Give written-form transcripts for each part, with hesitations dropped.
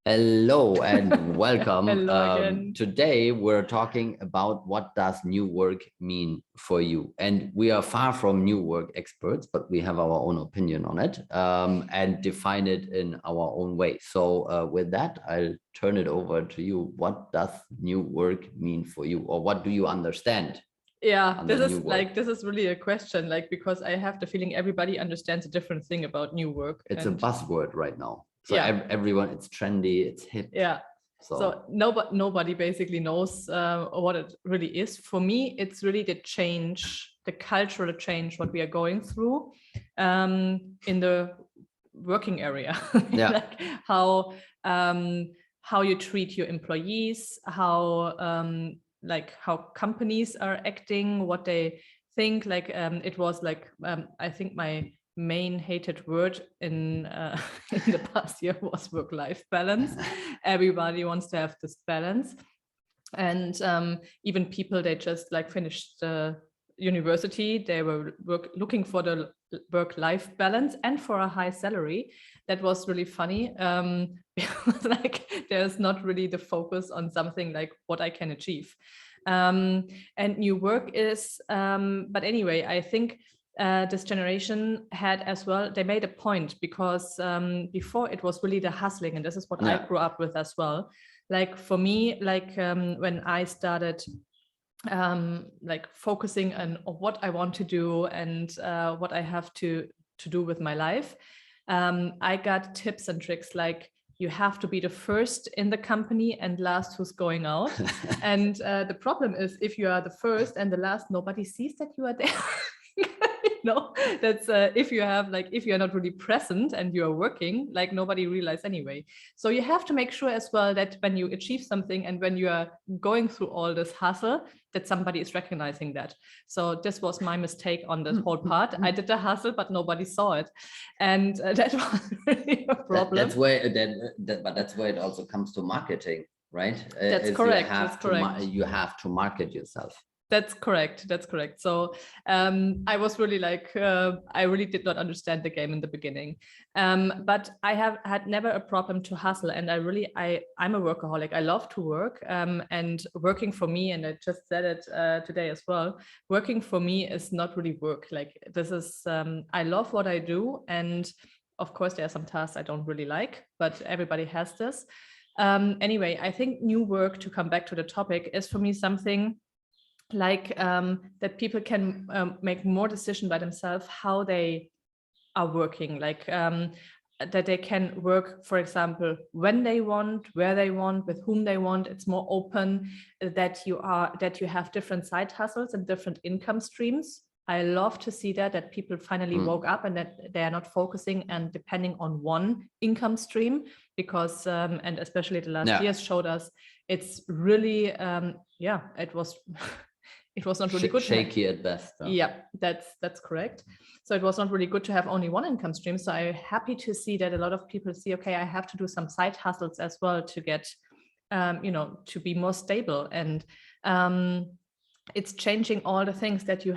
Hello and welcome. Hello again. Today we're talking about what does new work mean for you. And we are far from new work experts, but we have our own opinion on it and define it in our own way. So with that, I'll turn it over to you. What does new work mean for you, or what do you understand? Yeah, this is really a question, because I have the feeling everybody understands a different thing about new work. It's a buzzword right now. So yeah, everyone, it's trendy, it's hip. Yeah. So nobody basically knows what it really is. For me, it's really the cultural change, what we are going through in the working area. Yeah. Like how you treat your employees, how companies are acting, what they think. It was I think my main hated word in the past year was work-life balance. Everybody wants to have this balance, and even people, they just finished university, they were looking for the work-life balance and for a high salary. That was really funny, because there's not really the focus on something like what I can achieve. And new work is, but anyway, I think this generation had as well, they made a point, because before it was really the hustling, and this is what I grew up with as well. For me, when I started focusing on what I want to do and what I have to do with my life, I got tips and tricks like, you have to be the first in the company and last who's going out. And the problem is, if you are the first and the last, nobody sees that you are there. That's if you are not really present and you are working, nobody realizes anyway. So you have to make sure as well that when you achieve something and when you are going through all this hustle, that somebody is recognizing that. So this was my mistake on this whole part. I did the hustle, but nobody saw it, and that was really a problem. That's where but that's where it also comes to marketing, right? That's correct. You have to market yourself. That's correct. So I was really I really did not understand the game in the beginning. But I have had never a problem to hustle. And I'm a workaholic. I love to work, and working for me, and I just said it today as well, working for me is not really work. This is, I love what I do. And of course, there are some tasks I don't really like, but everybody has this. Anyway, I think new work, to come back to the topic, is for me something that people can make more decision by themselves how they are working, that they can work, for example, when they want, where they want, with whom they want. It's more open, that you have different side hustles and different income streams. I love to see that people finally woke up and that they are not focusing and depending on one income stream, because and especially the last years showed us it's really it was not really good. Shaky at best. Yeah, that's correct. So it was not really good to have only one income stream. So I'm happy to see that a lot of people see, okay, I have to do some side hustles as well to get, to be more stable. And it's changing all the things that you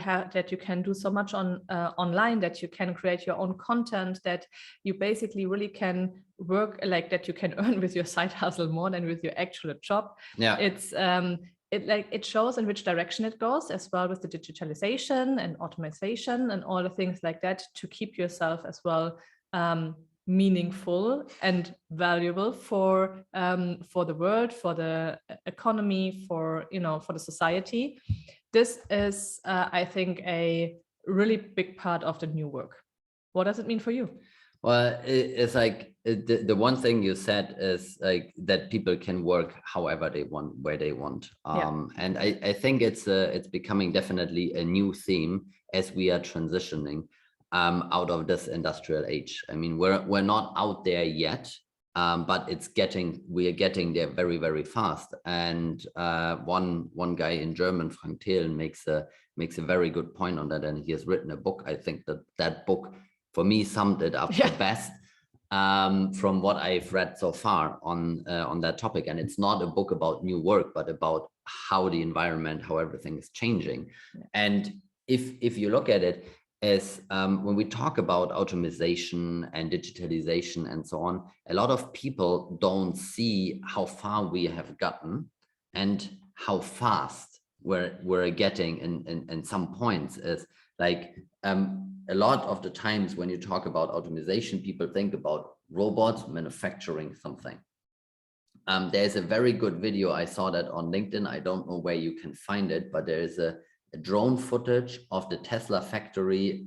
can do so much on online, that you can create your own content, that you basically really can work that you can earn with your side hustle more than with your actual job. Yeah, it shows in which direction it goes as well, with the digitalization and automation and all the things like that, to keep yourself as well meaningful and valuable for the world, for the economy, for the society. This is I think a really big part of the new work. What does it mean for you? Well, it's the one thing you said is that people can work however they want, where they want. And I think it's becoming definitely a new theme as we are transitioning out of this industrial age. I mean, we're not out there yet, but we are getting there very, very fast. And one guy in German, Frank Thelen, makes a very good point on that, and he has written a book. I think that book, for me, summed it up the best from what I've read so far on that topic. And it's not a book about new work, but about how the environment, how everything is changing. And if you look at it, is when we talk about automation and digitalization and so on, a lot of people don't see how far we have gotten and how fast we're getting in some points. Is like a lot of the times when you talk about automation, people think about robots manufacturing something. There's a very good video. I saw that on LinkedIn. I don't know where you can find it, but there is a drone footage of the Tesla factory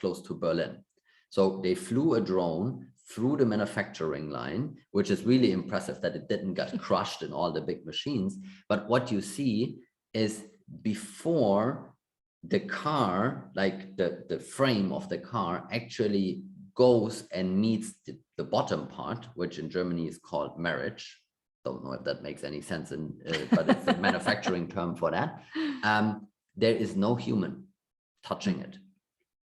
close to Berlin. So they flew a drone through the manufacturing line, which is really impressive that it didn't get crushed in all the big machines. But what you see is before the car, like the frame of the car actually goes and meets the bottom part, which in Germany is called marriage. Don't know if that makes any sense, but it's the manufacturing term for that. There is no human touching it.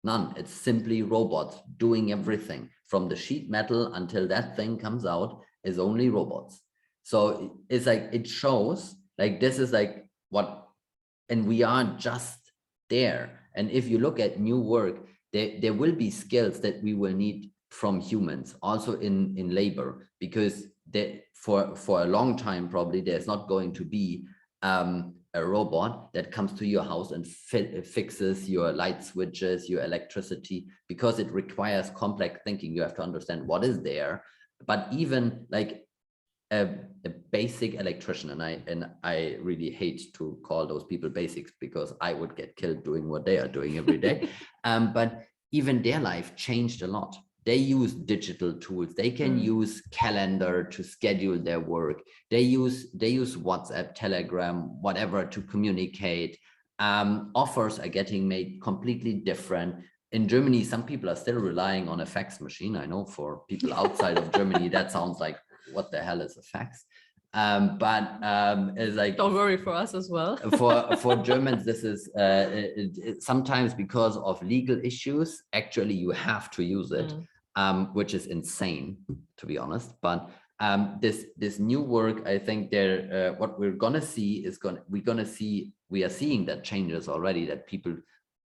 None. It's simply robots doing everything from the sheet metal until that thing comes out is only robots. So it's like, it shows like, this is like what, and we are just there. And if you look at new work, there will be skills that we will need from humans also in labor, because for a long time, probably there's not going to be a robot that comes to your house and fixes your light switches, your electricity, because it requires complex thinking. You have to understand what is there. But even like a basic electrician, and I really hate to call those people basics, because I would get killed doing what they are doing every day. But even their life changed a lot. They use digital tools. They can use calendar to schedule their work. They use WhatsApp, Telegram, whatever to communicate. Offers are getting made completely different. In Germany, some people are still relying on a fax machine. I know for people outside of Germany, that sounds like, what the hell is a fax? It's like, don't worry, for us as well. for Germans, this is sometimes because of legal issues. Actually, you have to use it. Which is insane, to be honest. But this new work, I think what we're gonna see is we are seeing that changes already, that people,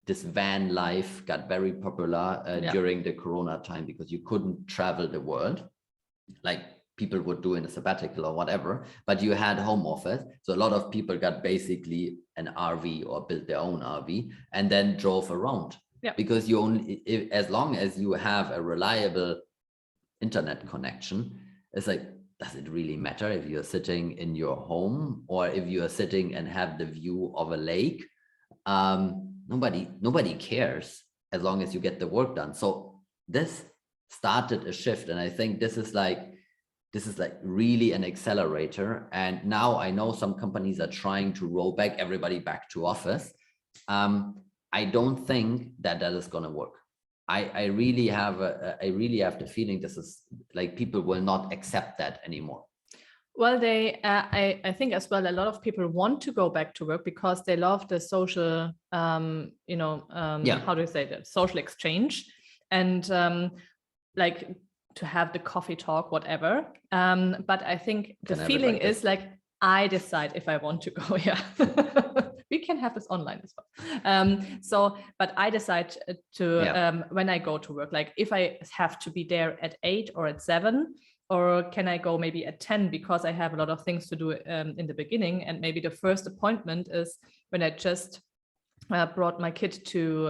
this van life got very popular during the Corona time, because you couldn't travel the world like people would do in a sabbatical or whatever, but you had home office. So a lot of people got basically an RV or built their own RV and then drove around. Yeah. Because you only, as long as you have a reliable internet connection, it's like, does it really matter if you're sitting in your home or if you are sitting and have the view of a lake? Nobody cares as long as you get the work done. So this started a shift, and I think this is like really an accelerator. And now I know some companies are trying to roll back everybody back to office. I don't think that is going to work. I really have the feeling this is like, people will not accept that anymore. Well, I think as well, a lot of people want to go back to work because they love the social, how do you say that? Social exchange, and like to have the coffee talk, whatever. But I think the feeling is like, I decide if I want to go here. We can have this online as well. But I decide to, when I go to work, like if I have to be there at 8 or at 7, or can I go maybe at 10 because I have a lot of things to do in the beginning. And maybe the first appointment is when I just brought my kid to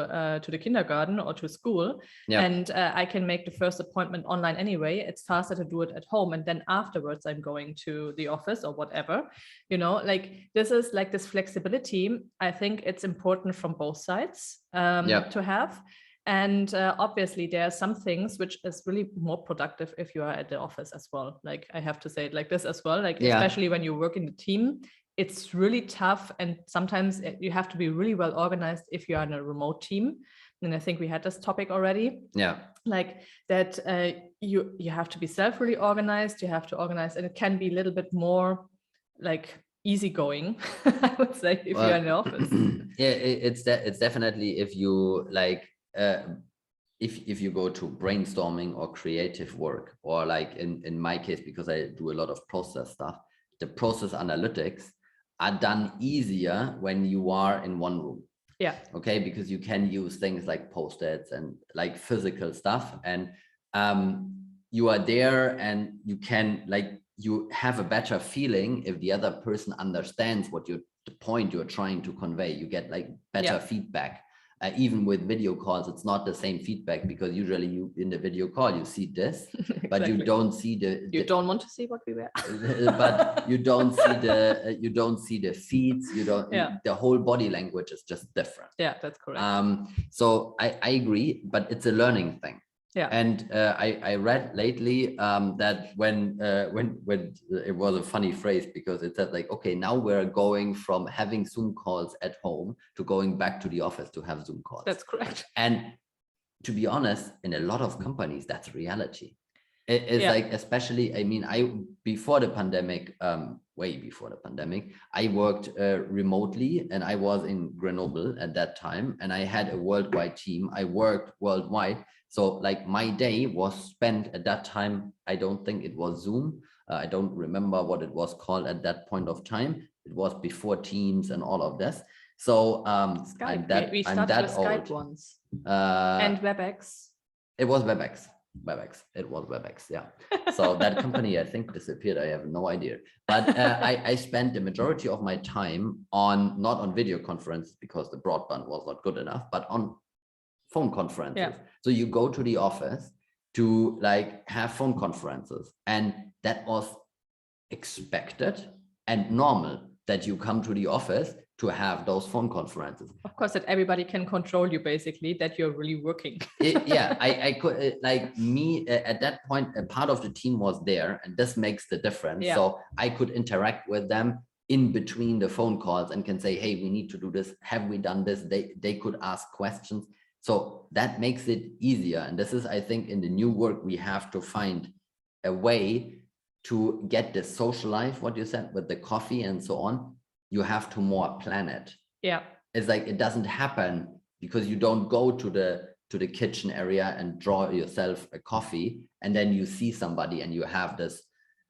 the kindergarten or to school, and I can make the first appointment online anyway. It's faster to do it at home, and then afterwards I'm going to the office or whatever, like this is like this flexibility. I think it's important from both sides to have. And obviously there are some things which is really more productive if you are at the office as well. Like I have to say it like this as well, like especially when you work in the team, it's really tough. And sometimes you have to be really well organized if you are in a remote team. And I think we had this topic already. Yeah. Like that you have to be really organized. You have to organize, and it can be a little bit more like easygoing, I would say, if you're in the office. Yeah, it's definitely, if you like, if you go to brainstorming or creative work, or like in my case, because I do a lot of process stuff, the process analytics are done easier when you are in one room. Yeah. Okay, because you can use things like post-its and like physical stuff, and you are there, and you can like, you have a better feeling if the other person understands what the point you're trying to convey. You get like better feedback. Even with video calls, it's not the same feedback, because usually you in the video call you see this, Exactly. but you don't see you don't want to see what we wear. but you don't see the feeds, you don't, the whole body language is just different. Yeah, that's correct. So I agree, but it's a learning thing. Yeah. And I read lately that when it was a funny phrase, because it said like, okay, now we're going from having Zoom calls at home to going back to the office to have Zoom calls. That's correct. And to be honest, in a lot of companies, that's reality. It's like, especially, I mean, before the pandemic, way before the pandemic, I worked remotely, and I was in Grenoble at that time, and I had a worldwide team. I worked worldwide. So like my day was spent at that time. I don't think it was Zoom. I don't remember what it was called at that point of time. It was before Teams and all of this. So Skype. We started with Skype once. And WebEx. It was WebEx. It was WebEx. Yeah. So that company, I think, disappeared. I have no idea. But I spent the majority of my time on, not on video conference because the broadband was not good enough, but on phone conferences. Yeah. So you go to the office to like have phone conferences, and that was expected and normal that you come to the office to have those phone conferences. Of course, that everybody can control you, basically, that you're really working. I could, like me at that point, a part of the team was there, and this makes the difference. Yeah. So I could interact with them in between the phone calls and can say, hey, we need to do this. Have we done this? They could ask questions. So that makes it easier. And this is, I think, in the new work, we have to find a way to get the social life, what you said, with the coffee and so on. You have to more plan it. Yeah. It's like, it doesn't happen because you don't go to the kitchen area and draw yourself a coffee, and then you see somebody and you have this,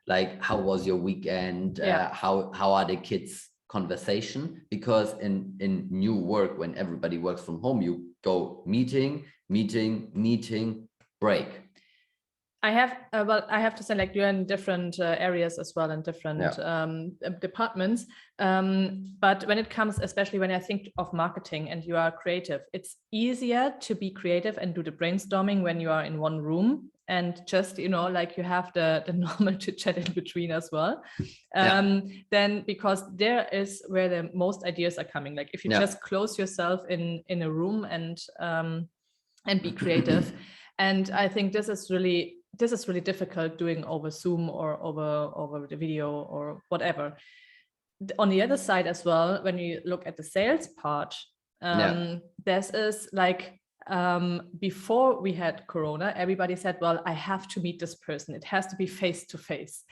like, how was your weekend? How are the kids conversation? Because in new work, when everybody works from home, you go meeting, break. I have to say, like, you're in different areas as well, and different departments. But when it comes, especially when I think of marketing and you are creative, it's easier to be creative and do the brainstorming when you are in one room and just, like you have the normal chit chat in between as well. Then, because there is where the most ideas are coming. Like if you just close yourself in a room and be creative. And I think this is really difficult doing over Zoom or over the video or whatever. On the other side as well, when you look at the sales part, this is like, before we had Corona, everybody said, well, I have to meet this person. It has to be face to face.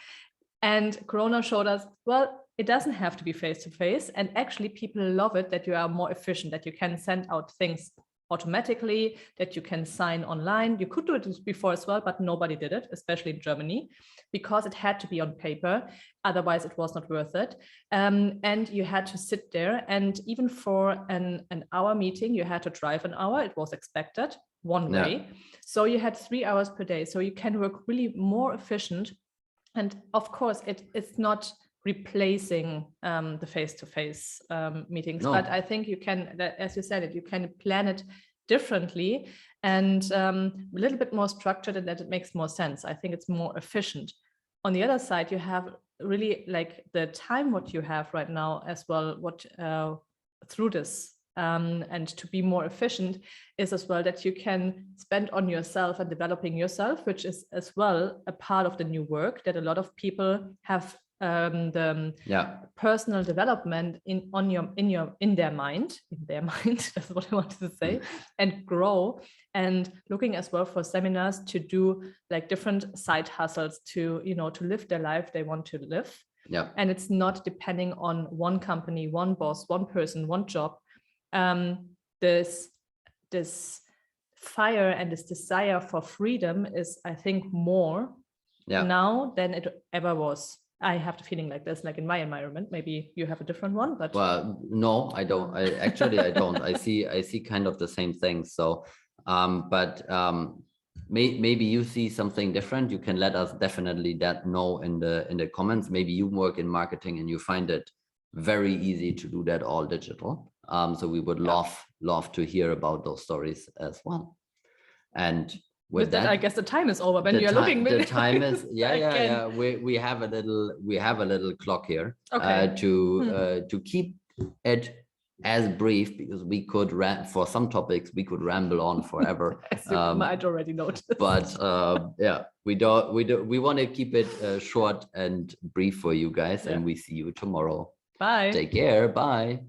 And Corona showed us, well, it doesn't have to be face to face. And actually people love it that you are more efficient, that you can send out things automatically, that you can sign online. You could do it before as well, but nobody did it, especially in Germany, because it had to be on paper. Otherwise, it was not worth it. And you had to sit there. And even for an hour meeting, you had to drive an hour. It was expected one way. So you had 3 hours per day. So you can work really more efficient. And of course, it's not replacing the face-to-face meetings, but I think you can, as you said, you can plan it differently and a little bit more structured, and that it makes more sense. I think it's more efficient. On the other side, you have really like the time what you have right now as well, what through this and to be more efficient is as well that you can spend on yourself and developing yourself, which is as well a part of the new work that a lot of people have the personal development in their mind, that's what I wanted to say, and grow, and looking as well for seminars to do like different side hustles to to live their life they want to live. And it's not depending on one company, one boss, one person, one job. This fire and this desire for freedom is, I think, more now than it ever was. I have the feeling like this, like in my environment. Maybe you have a different one, but well, no, I don't. I don't. I see kind of the same thing. So, but maybe you see something different. You can let us definitely know in the comments. Maybe you work in marketing and you find it very easy to do that all digital. So we would love to hear about those stories as well. And with that, I guess the time is over. When you're looking, the time is yeah. We have a little clock here. Okay. To keep it as brief, because we could for some topics we could ramble on forever. As you might already notice. But yeah, we want to keep it short and brief for you guys, and we see you tomorrow. Bye. Take care. Bye.